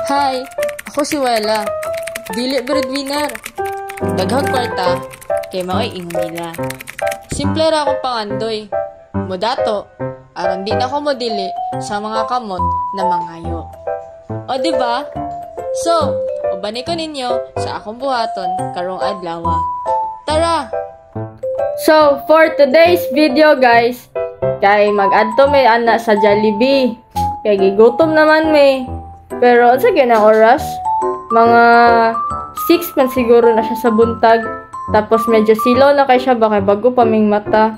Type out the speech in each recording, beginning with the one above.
Hi, ako si Wela. Dili breadwinner. Daghang kwarta, kay mao'y ingon nila. Simple ra akong pangandoy. Mudato, aron di na ko modili sa mga kamot na mangayo. O diba? So, ubani ko ninyo sa akong buhaton karong adlaw. Tara! So, for today's video guys, kay mag-adto may ana sa Jollibee. Kay gigutom naman may. Pero sa ganang oras, mga 6 man siguro na siya sa buntag. Tapos medyo silaw na kay siya baka bago pa ming mata.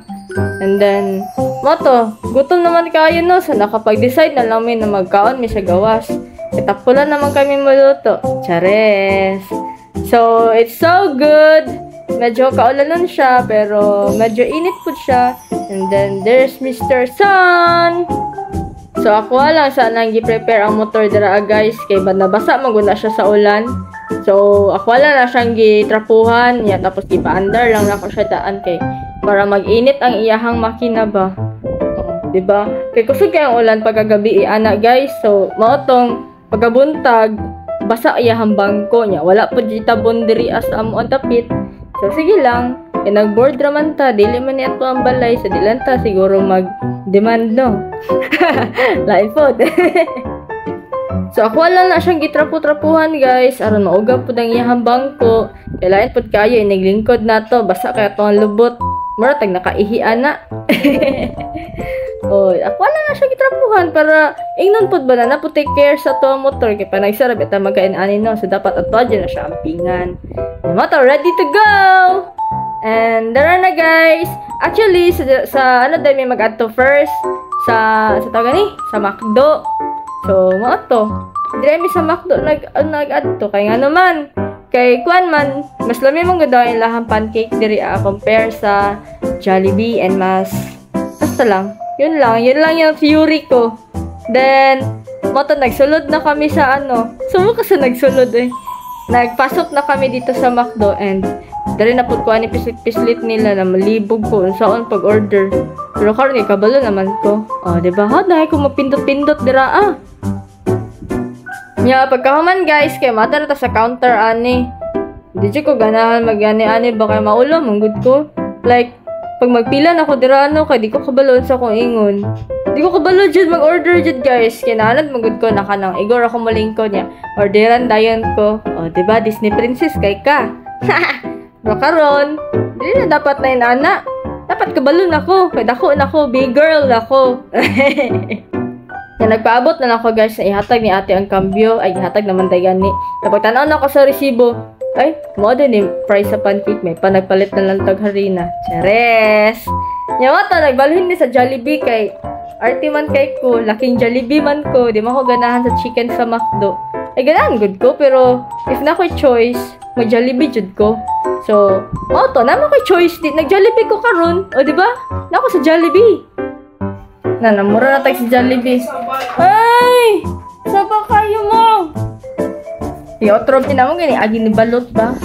And then, moto, gutom naman kayo no. So nakapag-decide na lang may na magkaon may sa gawas. Itapulan naman kami maluto. Chares! So, it's so good! Medyo kaulanan siya, pero medyo init po siya. And then, there's Mr. Sun! So, ako lang saan lang gi-prepare ang motor dira guys. Kay nabasa maguna siya sa ulan. So, ako lang na siyang gitrapuhan. Yeah, tapos ipa-under lang na ako siya daan kay para mag-init ang iyahang makina ba. Diba? Kay kusog kayang ulan pagkagabi ana guys. So, maotong pagkabuntag, basa iyahang bangko niya. Wala po dita bondiri as amo ang tapit. So, sige lang. E nag-board raman ta. Dili man niya ang balay. Sa dilan ta siguro mag-demand, no? Lain po. So, ako lang na siyang gitrapu-trapuhan, guys. Aron mauga po ng iyahang bangko. Kailain po kayo. Naglingkod na to. Basa kaya to ang lubot. Maratag nakaihian na. Oh, ako lang na siyang gitrapuhan para ingnon po ba na po take care sa to motor. Kaya pa nagsarap ita magkain-anin, no? So, dapat ato dyan na siya ampingan. Motor, ready to go! And dara na guys. Actually sa ano dahil may mag-add to first sa tawag ni sa McDo. So mo to. Dire mi sa McDo nag-add to kay nga naman kay kuan man mas lami mong gadaw yung lahang pancake diri compare sa Jollibee and mas basta lang. Yun lang yung theory ko. Then mo to nagsulod na kami sa ano. Sumo kasi nagsulod eh. Nagpasok na kami dito sa McDo and dari na po ko ani pislit nila na malibog ko saan pag-order. Pero karon kabalo naman ko. Oh, di ba? Ha, dahil ko mapindot-pindot dira Nya pagkahuman guys, kay mata na ta sa counter ani. Di ko ganahan magani-ani baka maulo manggod ko. Like pag magpila na ko dira kay di ko kabalo sa kong ingon. Di ko kabalo jud mag-order jud guys. Kinahanglan manggod ko na kanang igor ako malingkod niya. Orderan dayon ko. Oh, di ba Disney princess kay ka. Makaron, dili na dapat na inana. Dapat kabalon ako. Kaya dako na ako. Big girl ako. Yan, nagpaabot na ako guys. Ihatag ni ate ang kambyo. Ay, ihatag naman tayo gani. Kapag tanaw na ako sa resibo. Ay, mo din yung price sa pancake. May panagpalit na lang tag harina. Chares! Yan mo to, nagbaluhin ni sa Jollibee kay arty man kay ko. Laking Jollibee man ko. Di mo ko ganahan sa chicken sa McDo. Ay, ganahan good ko. Pero, if na ko choice, mag-Jollibee jud ko. So, to, naman ko choice di. Nag-Jollibee ko karon. O, diba? Na ako sa Jollibee. Namura na tayo sa Jollibee. Ay! Saba kayo mo? Otro pinamong gani. Agi ni balot ba?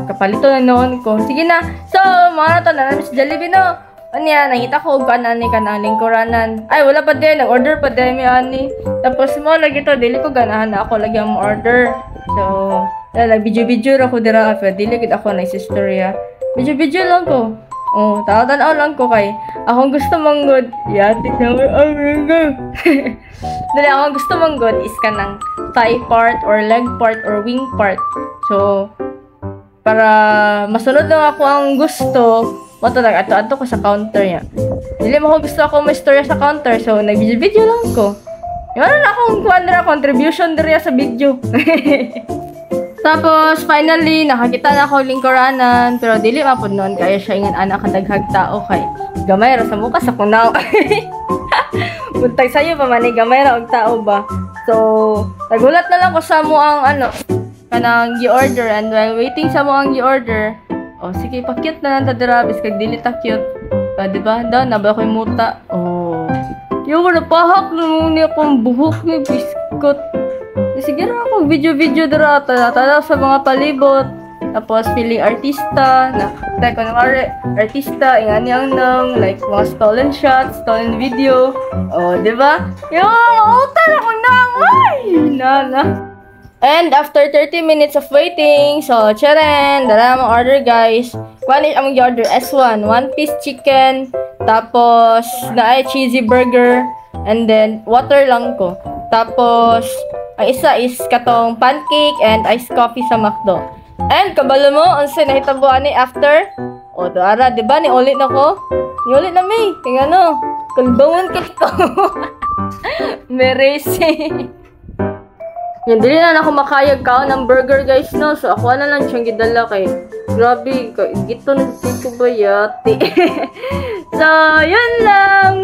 Kapalito na noon ko. Sige na. So, mga na namin sa Jollibee, no? Ano yan? Nakita ko kung ani ka ng lingkuranan. Ay, wala pa din. Nag-order pa din mi ani. Tapos mo, lagi to. Dili ko ganahan na ako. Lagi ang order. So, video-video ako dira after dili gid ako na istorya. Video lang ko. Oh, tanaw lang ko kay akong gusto manggod. Yati na dali akong gusto manggod is kanang thigh part or leg part or wing part. So, para masunod lang ako ang gusto, mo to nag-ato-ato ko sa counter niya. Dili mo ko gusto ako may istorya sa counter, so nag-video lang ko. Yung na akong contribution diri sa video. Tapos, finally, nakakita na ako lingkuranan. Pero, dili mapod noon. Kaya siya ingan anak ang daghag tao. Kay gamay ra sa mukha sa kunaw. Buntag sa'yo pa man, gamay ra og tao ba? So, nagulat na lang ko sa mo ang kanang gi-order. And while waiting sa mo ang gi-order, sige, pa-cute na lang ta dirabis. Kag dili ta cute. Diba? Daw, naba ko yung muta. Yung napahak na muna akong buhok ni biskot. Sige na ako, video-video dara, tala sa mga palibot. Tapos, feeling artista, artista, ingan nang, like, mga stolen shots, stolen video. Diba? Yung, utan ako na, ay! Nana. And after 30 minutes of waiting, so, charan, dala mong order, guys. One is among order S1, 1-piece chicken, tapos, na ay cheesy burger, and then, water lang ko. Tapos, ang isa is katong pancake and iced coffee sa McDo. And, kabalo mo, unsay nahitabuan ni after? O, doara, diba, niulit na ko? Niulit na, May. Kaya ano, kalbangon ka ko. Meresi. Yan, dili na ako makayag kao ng burger, guys, no? So, ako na lang siyang gidala kay grabe, gito na dito ba yati? So, yun lang!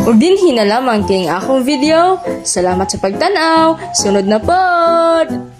Ug dinhi na lamang king akong video. Salamat sa pagtanaw. Sunod na pod!